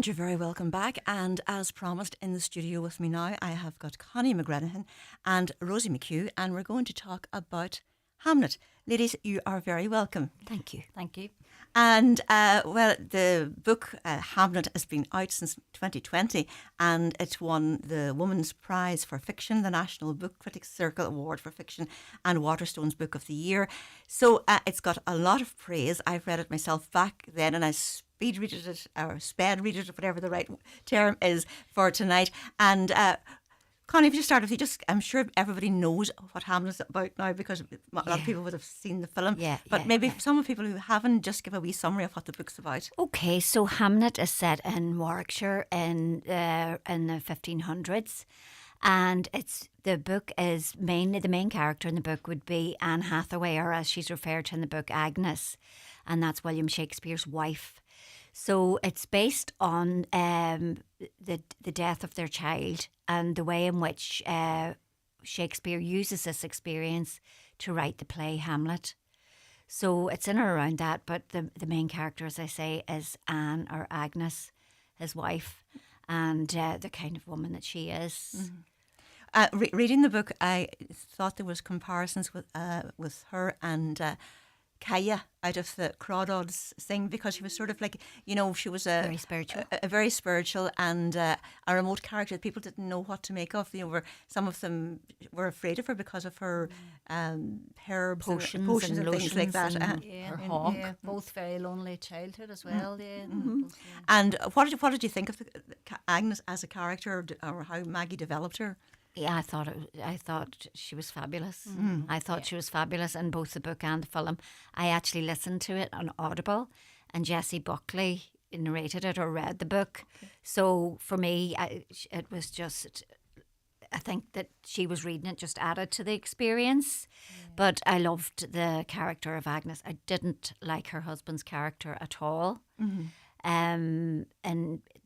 And you're very welcome back. And as promised, in the studio with me now, I have got Connie McGranaghan and Rosie McHugh, and we're going to talk about Hamnet. Ladies, you are very welcome. Thank you. Thank you. And, well, the book Hamnet has been out since 2020, and it won the Women's Prize for Fiction, the National Book Critics Circle Award for Fiction, and Waterstone's Book of the Year. So it's got a lot of praise. I've read it myself back then, and I speed readed it, or sped readed it, whatever the right term is, for tonight. And Connie, if you start with you, I'm sure everybody knows what Hamlet's about now because a lot of people would have seen the film. But maybe some of the people who haven't, just give a wee summary of what the book's about. Okay, so Hamnet is set in Warwickshire in the 1500s, and the book is mainly, the main character in the book would be Anne Hathaway, or as she's referred to in the book, Agnes, and that's William Shakespeare's wife. So it's based on the death of their child and the way in which Shakespeare uses this experience to write the play Hamlet. So it's in or around that, but the main character, as I say, is Anne, or Agnes, his wife, and the kind of woman that she is. Mm-hmm. Reading the book, I thought there was comparisons with her and Kaya out of the Crawdads thing, because she was sort of like, she was very spiritual, a very spiritual and a remote character that people didn't know what to make of. Some of them were afraid of her because of her herbs, potions and things like that. Her hawk, both very lonely childhood as well. Mm-hmm. And what did you think of Agnes as a character, or how Maggie developed her? Yeah, I thought she was fabulous. Mm. I thought she was fabulous in both the book and the film. I actually listened to it on Audible, and Jessie Buckley narrated it or read the book. Okay. So for me, it was just, I think that she was reading it just added to the experience. Yeah. But I loved the character of Agnes. I didn't like her husband's character at all. Mm-hmm. In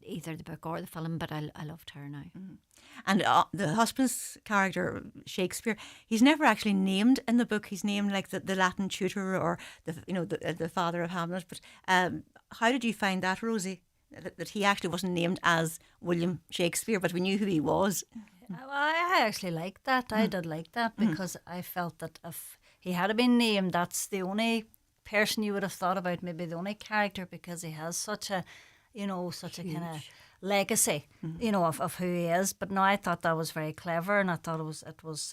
either the book or the film, but I loved her now. Mm-hmm. And the husband's character, Shakespeare, he's never actually named in the book. He's named like the Latin tutor, or the father of Hamlet. But how did you find that, Rosie? That he actually wasn't named as William Shakespeare, but we knew who he was. I actually liked that. I did like that, because I felt that if he had been named, that's the only person you would have thought about, maybe the only character, because he has such a kind of legacy, of who he is. But no, I thought that was very clever, and I thought it was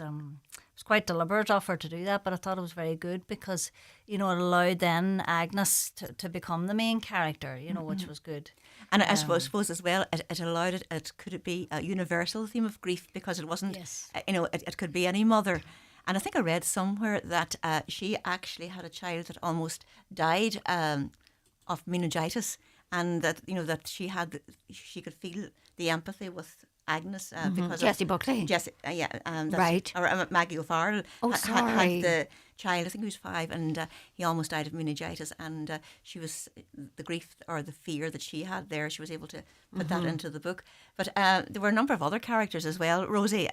quite deliberate of her to do that. But I thought it was very good, because it allowed then Agnes to become the main character, which was good. And I suppose as well, it allowed it could be a universal theme of grief, because it wasn't, it could be any mother. And I think I read somewhere that she actually had a child that almost died of meningitis, and that that she could feel the empathy with Agnes because Jessie Buckley. Right. Or Maggie O'Farell had the child. I think he was 5, and he almost died of meningitis. And she was the grief or the fear that she had there. She was able to put that into the book. But there were a number of other characters as well. Rosie,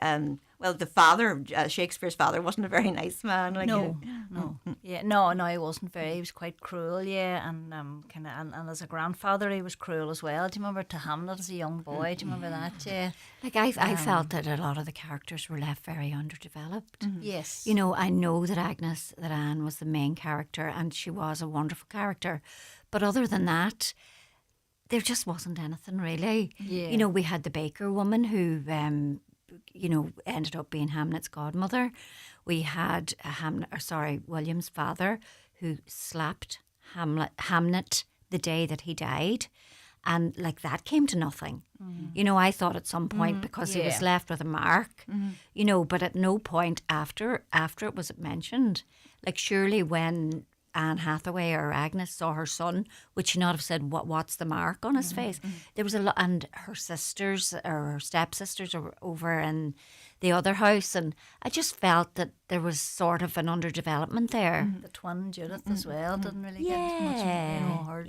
well, the father, Shakespeare's father, wasn't a very nice man. No, he wasn't very. He was quite cruel, and and as a grandfather, he was cruel as well. Do you remember to Hamlet as a young boy? Do you remember that? Yeah. Like I felt that a lot of the characters were left very underdeveloped. Mm-hmm. Yes. I know that Anne was the main character, and she was a wonderful character, but other than that, there just wasn't anything really. Yeah. We had the baker woman who ended up being Hamnet's godmother. We had William's father, who slapped Hamnet the day that he died. And that came to nothing. Mm. I thought at some point, because he was left with a mark, but at no point after it was mentioned. Surely when Anne Hathaway or Agnes saw her son, would she not have said, what's the mark on his face? There was a lot, and her sisters or her stepsisters are over in the other house, and I just felt that there was sort of an underdevelopment there. The twin Judith as well didn't really get as much, her,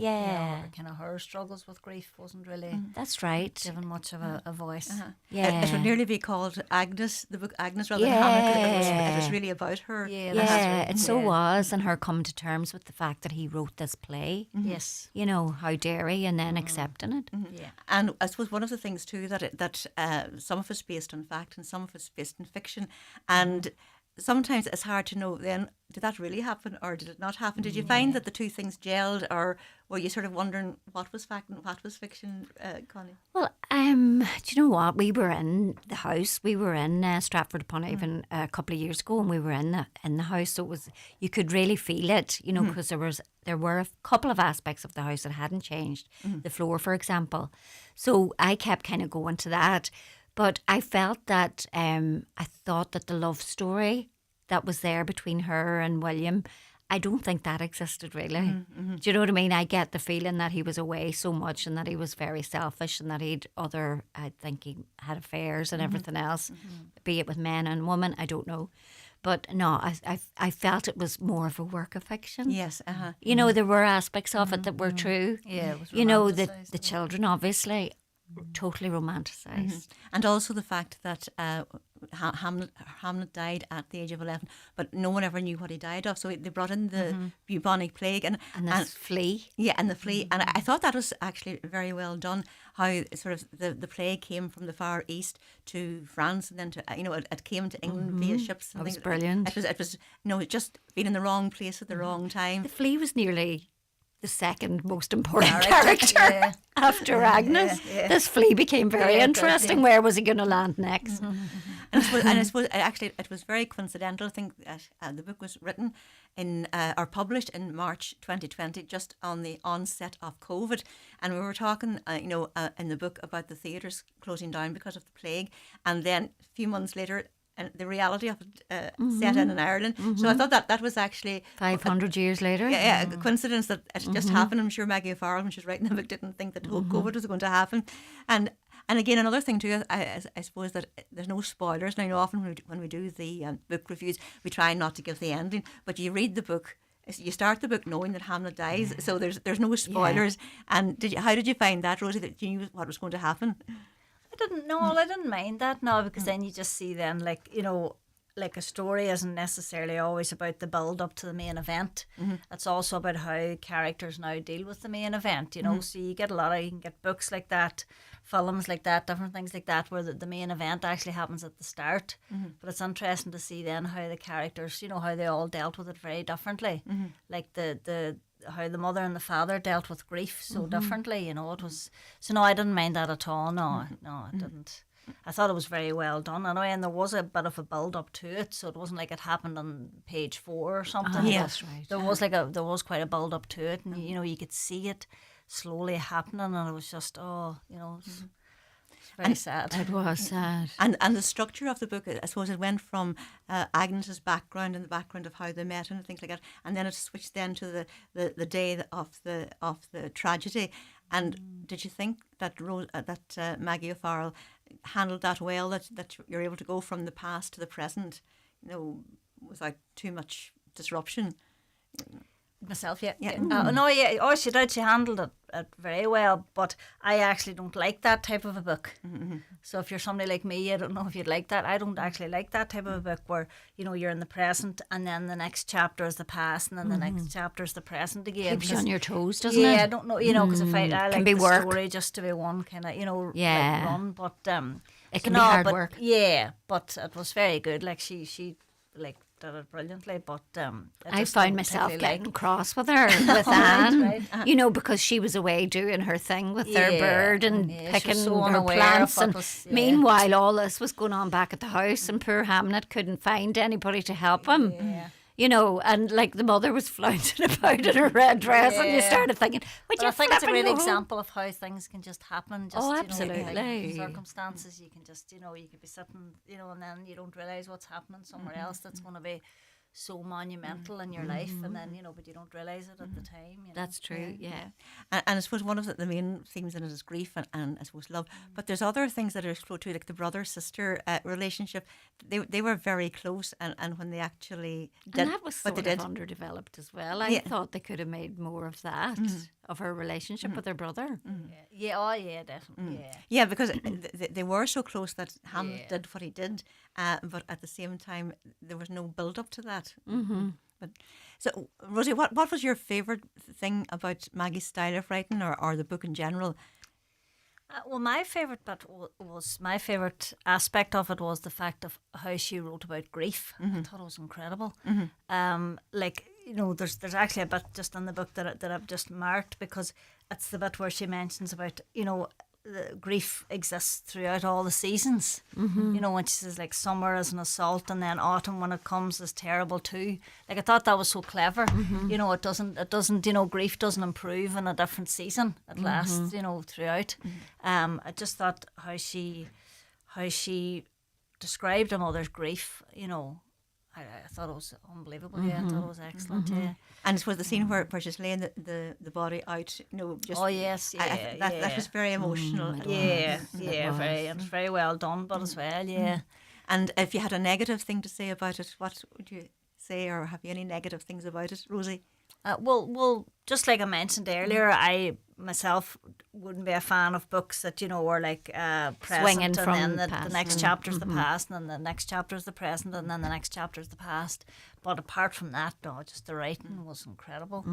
kind of her struggles with grief wasn't really That's right. given much of a voice. Yeah. It would nearly be called Agnes, the book Agnes, rather than Hamnet. It was really about her. Yeah, it so was, and her coming to terms with the fact that he wrote this play. Yes. You know, how dare he, and then accepting it. Yeah. And I suppose one of the things too that some of it's based on fact and some of it's based in fiction, and sometimes it's hard to know then, did that really happen or did it not happen? Did you find that the two things gelled, or were you sort of wondering what was fact and what was fiction, Connie? Well, do you know what? We were in the house. We were in Stratford-upon-Avon a couple of years ago, and we were in the house. So it was, you could really feel it, you know, because there were a couple of aspects of the house that hadn't changed. The floor, for example. So I kept kind of going to that. But I felt that I thought that the love story that was there between her and William, I don't think that existed really. Do you know what I mean? I get the feeling that he was away so much and that he was very selfish and that I think he had affairs and everything else, be it with men and women, I don't know. But no, I felt it was more of a work of fiction. Yes. You know, there were aspects of it that were true. Yeah, it was you know, the romanticised. children obviously totally romanticised. And also the fact that Hamnet died at the age of 11, but no one ever knew what he died of. So they brought in the bubonic plague and this flea. Yeah, and the flea. And I thought that was actually very well done, how sort of the plague came from the Far East to France and then to, it came to England via ships. And That was things. brilliant. It was just being in the wrong place at the wrong time. The flea was nearly the second most important character after Agnes. This flea became very interesting. Where was he going to land next? And I suppose actually it was very coincidental. I think that the book was written or published in March 2020, just on the onset of COVID. And we were talking, in the book about the theatres closing down because of the plague. And then a few months later, and the reality of it set in Ireland. So I thought that was actually 500 years later. Yeah, a coincidence that it just happened. I'm sure Maggie O'Farell, when she was writing the book, didn't think that COVID was going to happen. And again, another thing too, I suppose that there's no spoilers. Now, often when we do the book reviews, we try not to give the ending, but you read the book. You start the book knowing that Hamnet dies, so there's no spoilers. And how did you find that, Rosie, that you knew what was going to happen? I didn't mind that now, because then you just see then, like a story isn't necessarily always about the build up to the main event. It's also about how characters now deal with the main event, so you get you can get books like that, films like that, different things like that, where the main event actually happens at the start. But it's interesting to see then how the characters, how they all dealt with it very differently. Like how the mother and the father dealt with grief so differently, it was. So no, I didn't mind that at all. No, I didn't. I thought it was very well done anyway, and there was a bit of a build up to it, so it wasn't like it happened on page 4 or something. That's right. There was quite a build up to it, and you could see it slowly happening, and it was just it's very sad. It was sad. And the structure of the book, I suppose it went from Agnes's background and the background of how they met and things like that, and then it switched then to the day of the tragedy. And did you think that Maggie O'Farell handled that well, that you're able to go from the past to the present, without too much disruption? Myself, yeah. She did. She handled it very well, but I actually don't like that type of a book. So if you're somebody like me, I don't know if you'd like that. I don't actually like that type of a book where, you're in the present and then the next chapter is the past and then the next chapter is the present again. Keeps you on your toes, doesn't it? Yeah, I don't know, because I like be the work. story just to be one kind of, Yeah. like run, but It can be hard but, work. Yeah, but it was very good. Like she did it brilliantly, but I found myself getting cross with her, with Right, Anne, because she was away doing her thing with their bird and she was picking so her unaware plants. of what And was- meanwhile, all this was going on back at the house, and poor Hamnet couldn't find anybody to help him. And like the mother was flouncing about in her red dress, and you started thinking, But I think it's a great example of how things can just happen. Just, absolutely. like circumstances, you can just, you could be sitting, and then you don't realise what's happening somewhere else that's going to be so monumental in your life, and then but you don't realise it at the time. That's true. Yeah. And I suppose one of the main themes in it is grief and I suppose love. But there's other things that are explored too, like the brother-sister relationship. They were very close, and when they actually did And that was what sort they of did, underdeveloped as well. I thought they could have made more of that, of her relationship with her brother. Definitely. yeah, because they were so close that Hamlet did what he did, but at the same time there was no build up to that. But so, Rosie, what was your favourite thing about Maggie's style of writing, or the book in general? Well, my favourite bit was my favourite aspect of it was the fact of how she wrote about grief. I thought it was incredible. There's actually a bit just in the book that I've just marked, because it's the bit where she mentions about the grief exists throughout all the seasons. When she says like summer is an assault, and then autumn when it comes is terrible too. Like, I thought that was so clever. It doesn't grief doesn't improve in a different season. It lasts throughout. I just thought how she described a mother's grief. I thought it was unbelievable. I thought it was excellent. And it was the scene where she's laying the body out. Just, that was very emotional. Very well done, but as well, And if you had a negative thing to say about it, what would you say, or have you any negative things about it, Rosie? Well, just like I mentioned earlier, I myself wouldn't be a fan of books that are like present, Swinging and from then past. the next chapter is the past, and then the next chapter is the present, and then the next chapter is the past. But apart from that, no, just the writing was incredible.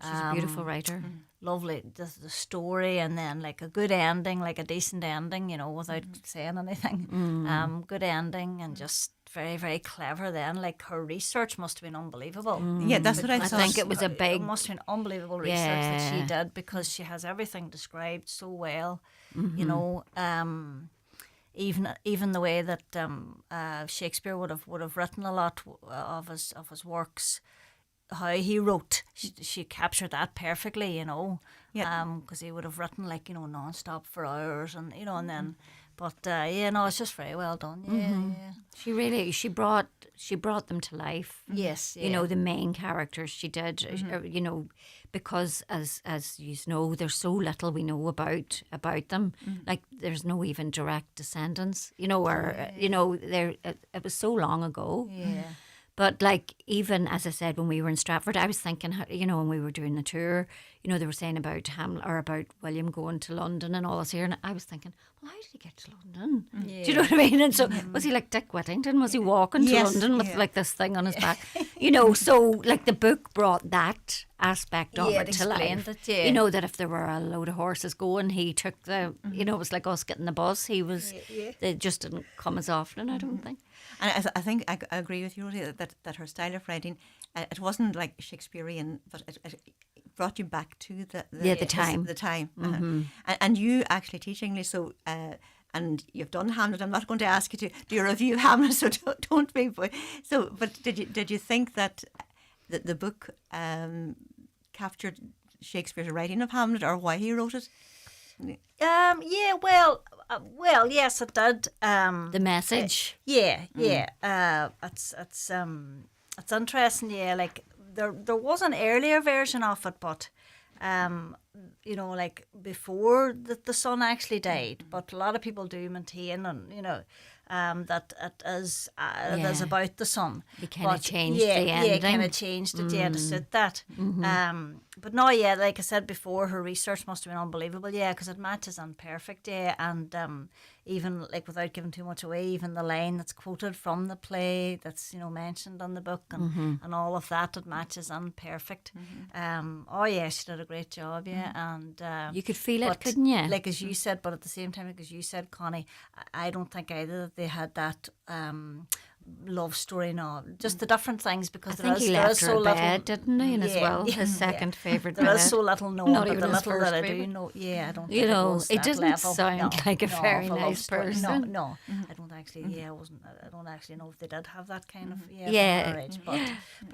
She's a beautiful writer. Lovely, the story, and then like a good ending, like a decent ending, without saying anything. Good ending, and just very, very clever then. Like, her research must have been unbelievable. Yeah, that's what I thought. I think it was a big... It must have been unbelievable research that she did, because she has everything described so well. Even the way that Shakespeare would have written a lot of his works, how he wrote, she captured that perfectly, because he would have written like non-stop for hours, and and then. But it's just very well done. Yeah. She brought them to life. Yes. The main characters she did. Because as you know, there's so little we know about them. Like, there's no even direct descendants. It was so long ago. Yeah. But like, even as I said, when we were in Stratford, I was thinking, when we were doing the tour, they were saying about Hamlet or about William going to London and all this here, and I was thinking, well, how did he get to London? Yeah. Do you know what I mean? And so, was he like Dick Whittington? Was he walking to London with like this thing on his back? So like the book brought that aspect of it to life. That if there were a load of horses going, he took the, it was like us getting the bus. He was, they just didn't come as often, I don't think. And I think I agree with you, Rosie, that her style of writing, it wasn't like Shakespearean, but it brought you back to the time. The time. And you actually teach English, so and you've done Hamlet. I'm not going to ask you to do a review of Hamlet, so don't be. So, but did you think that the book captured Shakespeare's writing of Hamlet, or why he wrote it? Well, yes, it did. The message. It's interesting. Yeah, like there was an earlier version of it, but like before the son actually died. But a lot of people do maintain, and that it is about the son. They kind of changed the ending. Yeah, kind of changed it, to suit that. But no, like I said before, her research must have been unbelievable, because it matches on perfect, and even like without giving too much away, even the line that's quoted from the play that's mentioned on the book, and all of that, it matches on perfect. She did a great job, and you could feel it, couldn't you? Like as you said, but at the same time, like as you said, Connie, I don't think either that they had that love story now. Just the different things, because I think he left her a bed, didn't he? As well, his second favourite. There is so little known, not but even the little that I favourite. do know, I don't. Think it doesn't level. sound like a very nice person. No, I don't actually. I wasn't. I don't actually know if they did have that kind of marriage, but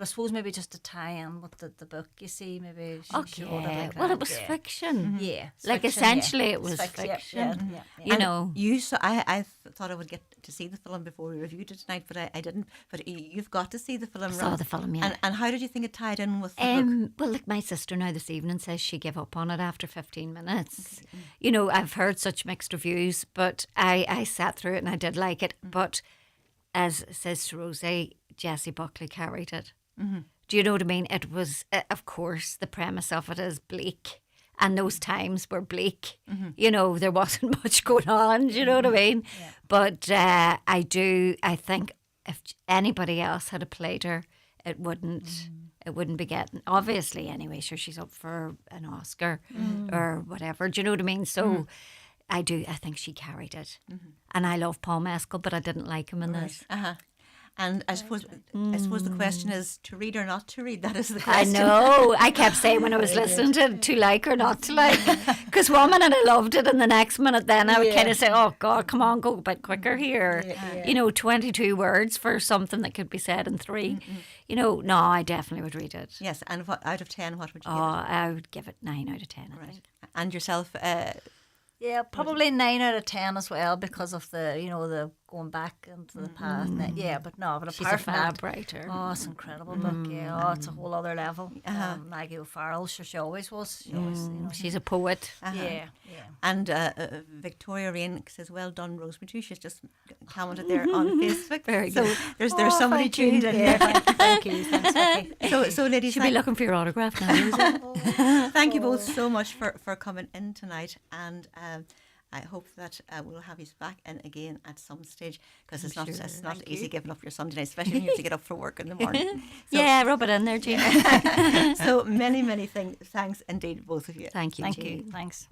I suppose maybe just to tie in with the book. You see, maybe she wrote it like that. It was fiction. Like essentially, it was fiction. You saw. I thought I would get to see the film before we reviewed it tonight, but I didn't. But you've got to see the film. Saw the film, yeah. And how did you think it tied in with the book? Well, look, my sister now this evening says she gave up on it after 15 minutes. Okay. You know, I've heard such mixed reviews, but I sat through it and I did like it. But as says to Rosie, Jessie Buckley carried it. Do you know what I mean? It was, of course, the premise of it is bleak. And those times were bleak. You know, there wasn't much going on. Do you know what I mean? Yeah. But I think if anybody else had played her, it wouldn't be getting. Obviously, anyway, sure, she's up for an Oscar or whatever. Do you know what I mean? So I think she carried it. And I love Paul Mescal, but I didn't like him in this. And I suppose the question is to read or not to read. That is the question. I know. I kept saying when I was listening to like or not to like. Because one minute I loved it and the next minute then I would kind of say, oh God, come on, go a bit quicker here. You know, 22 words for something that could be said in 3. You know, no, I definitely would read it. Yes, and out of 10, what would you give it? I would give it 9 out of 10, I think. And yourself? Yeah, probably 9 out of 10 as well because of the, you know, the going back into the past. Yeah, but apart She's a from fab that, writer. oh, it's an incredible book. Yeah, oh, it's a whole other level. Maggie O'Farell, sure, she always was. She always, you know, she's a poet. Yeah. And Victoria Rain says, "Well done, Rosemary too." She's just commented there on Facebook. Very good. So there's somebody tuned in. Yeah, thank you. Thanks, Vicky. So ladies, She'll be looking for your autograph now. Thank you both so much for coming in tonight, and I hope that we'll have you back in again at some stage, because it's not easy giving up your Sunday night, especially when you have to get up for work in the morning. So, yeah, rub it in there, Jean. So many thanks indeed, both of you. Thank you, Thank Jean. you. Thanks.